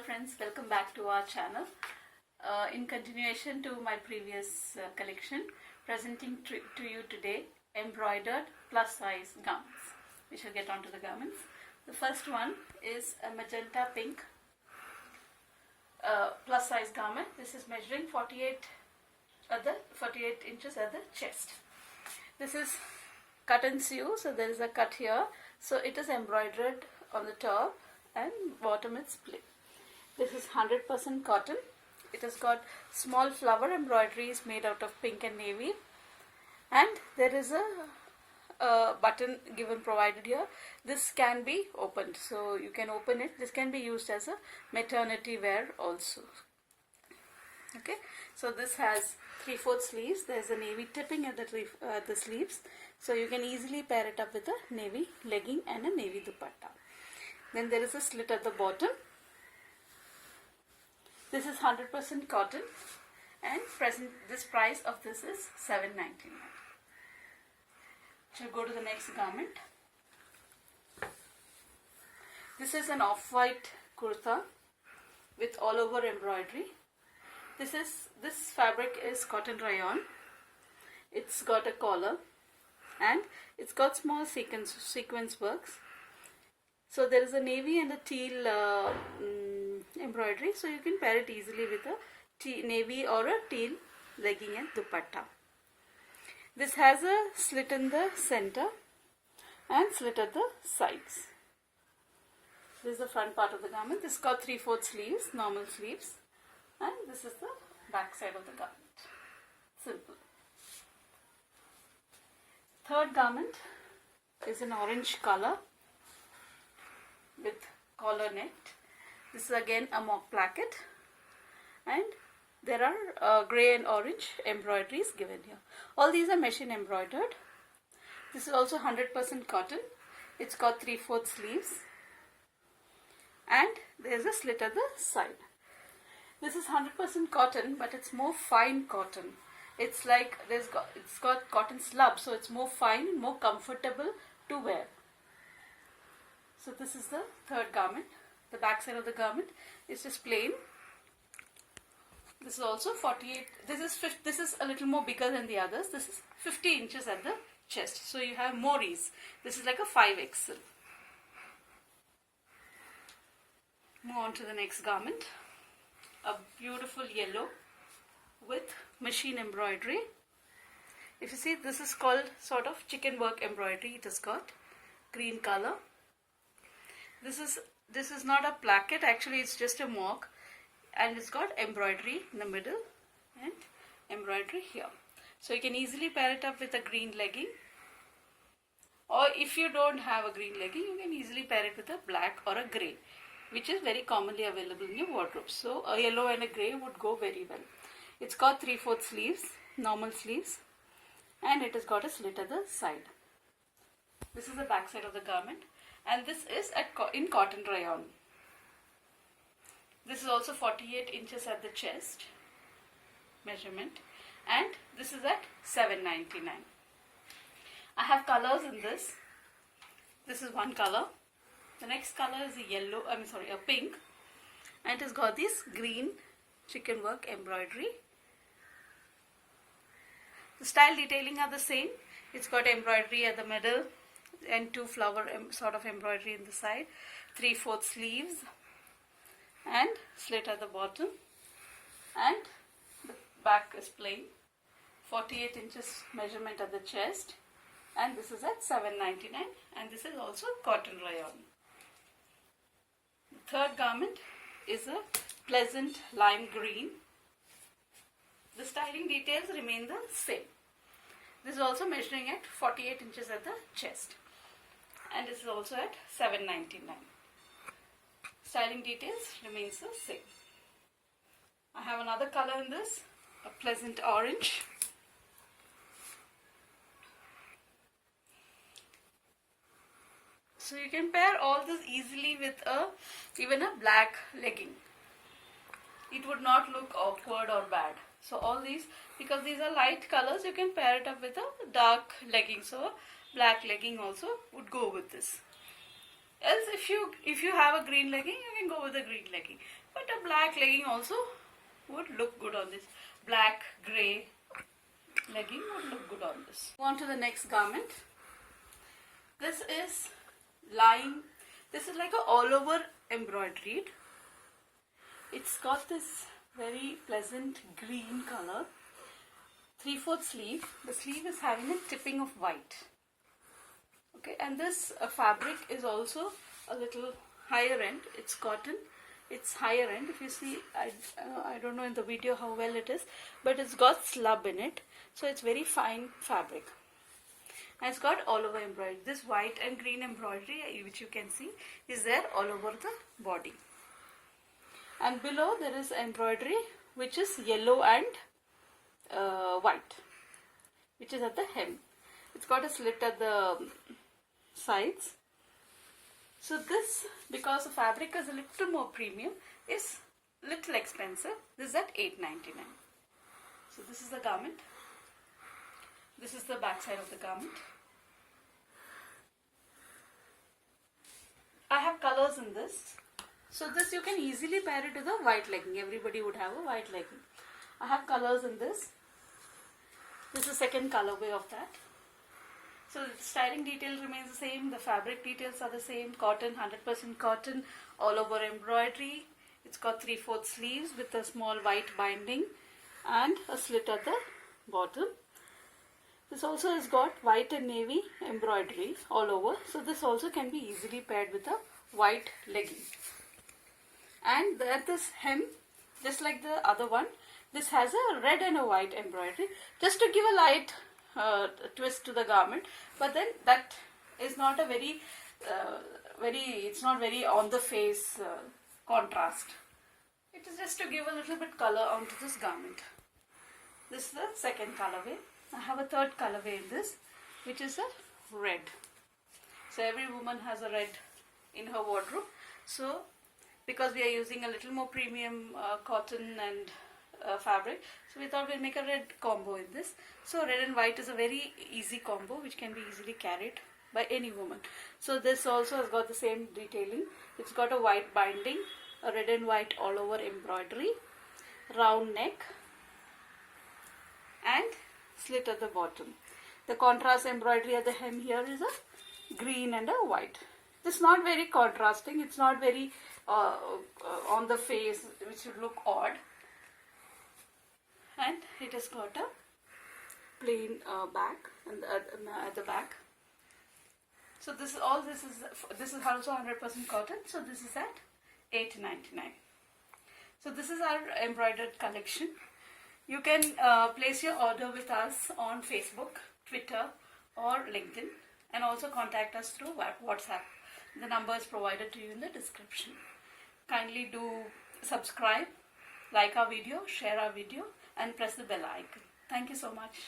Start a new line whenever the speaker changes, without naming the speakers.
friends, welcome back to our channel. In continuation to my previous collection, presenting to you today embroidered plus size garments. We shall get on to the garments. The first one is a magenta pink plus size garment. This is measuring 48 inches at the chest. This is cut and sew, so there is a cut here. So it is embroidered on the top and bottom is plain. This is 100% cotton. It has got small flower embroideries made out of pink and navy, and there is a button provided here. This can be opened, so you can open it. This can be used as a maternity wear also. Okay, so this has 3/4 sleeves. There is a navy tipping at the sleeves, so you can easily pair it up with a navy legging and a navy dupatta. Then there is a slit at the bottom. This is 100% cotton, and this price of this is $7.99. Shall go to the next garment. This is an off-white kurta with all over embroidery. This fabric is cotton rayon. It's got a collar and it's got small sequence works. So there is a navy and a teal embroidery, so you can pair it easily with a navy or a teal legging and dupatta. This has a slit in the center and slit at the sides. This is the front part of the garment. This has got 3/4 sleeves, normal sleeves, and this is the back side of the garment. Simple. Third garment is an orange color with collar net. This is again a mock placket, and there are grey and orange embroideries given here. All these are machine embroidered. This is also 100% cotton. It's got 3/4 sleeves, and there's a slit at the side. This is 100% cotton, but it's more fine cotton. It's like it's got cotton slub, so it's more fine, more comfortable to wear. So this is the third garment. The back side of the garment is just plain. This is also 48. This is a little more bigger than the others. This is 50 inches at the chest, so you have more ease. This is like a 5XL. Move on to the next garment. A beautiful yellow with machine embroidery. If you see, this is called sort of chicken work embroidery. It has got green color. This is not a placket, actually it's just a mock, and it's got embroidery in the middle and embroidery here. So you can easily pair it up with a green legging, or if you don't have a green legging, you can easily pair it with a black or a grey, which is very commonly available in your wardrobe. So a yellow and a grey would go very well. It's got 3/4 sleeves, normal sleeves, and it has got a slit at the side. This is the back side of the garment, and this is in cotton rayon. This is also 48 inches at the chest measurement, and this is at $7.99. I have colors in this. This is one color. The next color is a pink, and it has got this green chicken work embroidery. The style detailing are the same. It's got embroidery at the middle and 2 flower sort of embroidery in the side, 3/4 sleeves, and slit at the bottom, and the back is plain. 48 inches measurement at the chest, and this is at $7.99, and this is also cotton rayon. The third garment is a pleasant lime green. The styling details remain the same. This is also measuring at 48 inches at the chest, and this is also at $7.99. Styling details remains the same. I have another color in this, a pleasant orange. So you can pair all this easily with even a black legging. It would not look awkward or bad. So all these, because these are light colors, you can pair it up with a dark legging. So a black legging also would go with this. Else, if you have a green legging, you can go with a green legging. But a black legging also would look good on this. Black, grey legging would look good on this. On to the next garment. This is lying. This is like a all over embroidered. It's got this very pleasant green color. 3/4 sleeve. The sleeve is having a tipping of white. Okay, and this fabric is also a little higher end. It's cotton. It's higher end. If you see, I don't know in the video how well it is, but it's got slub in it, so it's very fine fabric. And it's got all over embroidery. This white and green embroidery, which you can see, is there all over the body. And below there is embroidery which is yellow and white, which is at the hem. It's got a slit at the sides. So this, because the fabric is a little more premium, is little expensive. This is at $8.99. So this is the garment. This is the back side of the garment. I have colors in this. So this you can easily pair it with a white legging. Everybody would have a white legging. I have colors in this. This is the second colorway of that. So the styling detail remains the same. The fabric details are the same. Cotton, 100% cotton, all over embroidery. It's got 3/4 sleeves with a small white binding and a slit at the bottom. This also has got white and navy embroidery all over. So this also can be easily paired with a white legging. And at this hem, just like the other one, this has a red and a white embroidery, just to give a light twist to the garment. But then that is not a it's not very on the face contrast. It is just to give a little bit color onto this garment. This is the second colorway. I have a third colorway in this, which is a red. So every woman has a red in her wardrobe. So because we are using a little more premium cotton and fabric, so we thought we'd make a red combo in this. So red and white is a very easy combo which can be easily carried by any woman. So this also has got the same detailing. It's got a white binding, a red and white all over embroidery, round neck and slit at the bottom. The contrast embroidery at the hem here is a green and a white. This is not very contrasting. It's not very on the face, which would look odd. And it has got a plain back and at the back. So this is also 100% cotton. So this is at $8.99. So this is our embroidered collection. You can place your order with us on Facebook, Twitter or LinkedIn, and also contact us through WhatsApp. The number is provided to you in the description. Kindly do subscribe, like our video, share our video and press the bell icon. Thank you so much.